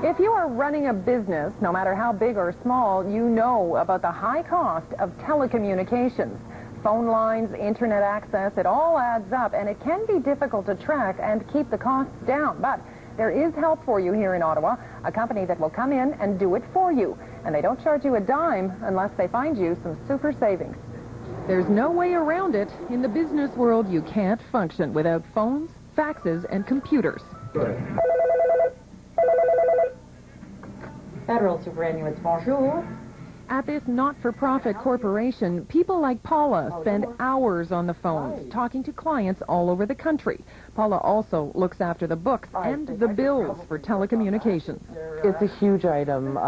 If you are running a business, no matter how big or small, you know about the high cost of telecommunications. Phone lines, internet access, it all adds up, and it can be difficult to track and keep the costs down. But there is help for you here in Ottawa, a company that will come in and do it for you. And they don't charge you a dime unless they find you some super savings. There's no way around it. In the business world, you can't function without phones, faxes, and computers. Federal Superannuants, bonjour. At this not-for-profit corporation, people like Paula spend hours on the phones talking to clients all over the country. Paula also looks after the books and the bills for telecommunications. It's a huge item.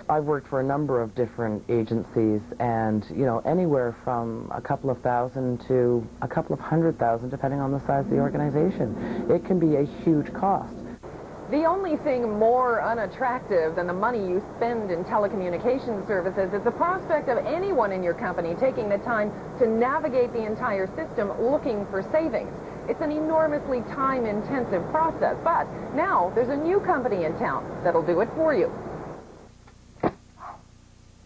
I've worked for a number of different agencies, and, you know, anywhere from a couple of thousand to a couple of 100,000, depending on the size of the organization. It can be a huge cost. The only thing more unattractive than the money you spend in telecommunications services is the prospect of anyone in your company taking the time to navigate the entire system looking for savings. It's an enormously time-intensive process, but now there's a new company in town that'll do it for you.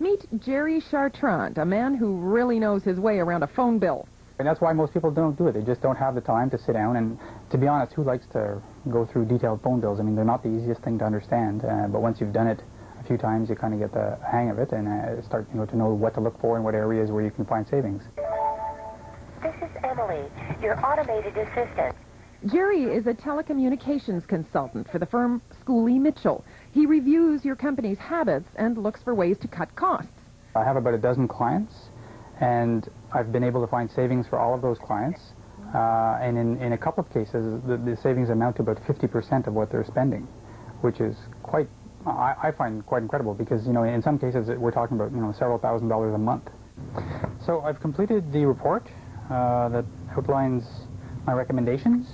Meet Jerry Chartrand, a man who really knows his way around a phone bill. And that's why most people don't do it. They just don't have the time to sit down. And to be honest, who likes to go through detailed phone bills? I mean, they're not the easiest thing to understand. But once you've done it a few times, you kind of get the hang of it and start, to know what to look for and what areas where you can find savings. This is Emily, your automated assistant. Jerry is a telecommunications consultant for the firm Schooley Mitchell. He reviews your company's habits and looks for ways to cut costs. I have about a dozen clients, and I've been able to find savings for all of those clients. And in a couple of cases, the savings amount to about 50% of what they're spending, which is quite, I find quite incredible because, in some cases we're talking about, several $1,000s a month. So I've completed the report that outlines my recommendations.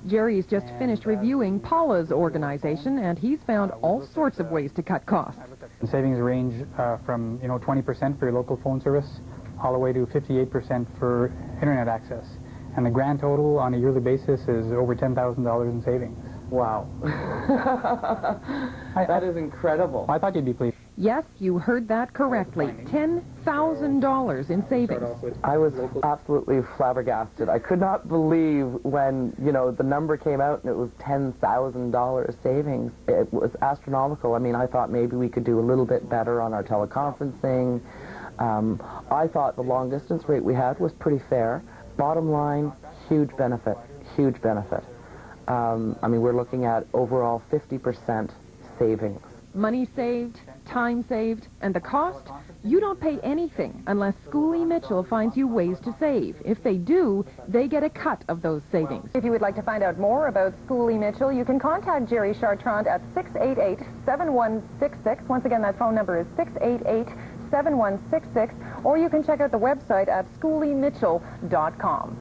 Jerry's just finished reviewing Paula's organization, and he's found all sorts of ways to cut costs. The savings range from 20% for your local phone service all the way to 58% for internet access. And the grand total on a yearly basis is over $10,000 in savings. Wow. That is incredible. I thought you'd be pleased. Yes, you heard that correctly. $10,000 in savings. I was absolutely flabbergasted. I could not believe when, the number came out and it was $10,000 savings. It was astronomical. I mean, I thought maybe we could do a little bit better on our teleconferencing. I thought the long-distance rate we had was pretty fair. Bottom line, huge benefit, huge benefit. I mean, we're looking at overall 50% savings. Money saved, time saved, and the cost? You don't pay anything unless Schooley Mitchell finds you ways to save. If they do, they get a cut of those savings. If you would like to find out more about Schooley Mitchell, you can contact Jerry Chartrand at 688-7166. Once again, that phone number is 688-7166, or you can check out the website at schooleymitchell.com.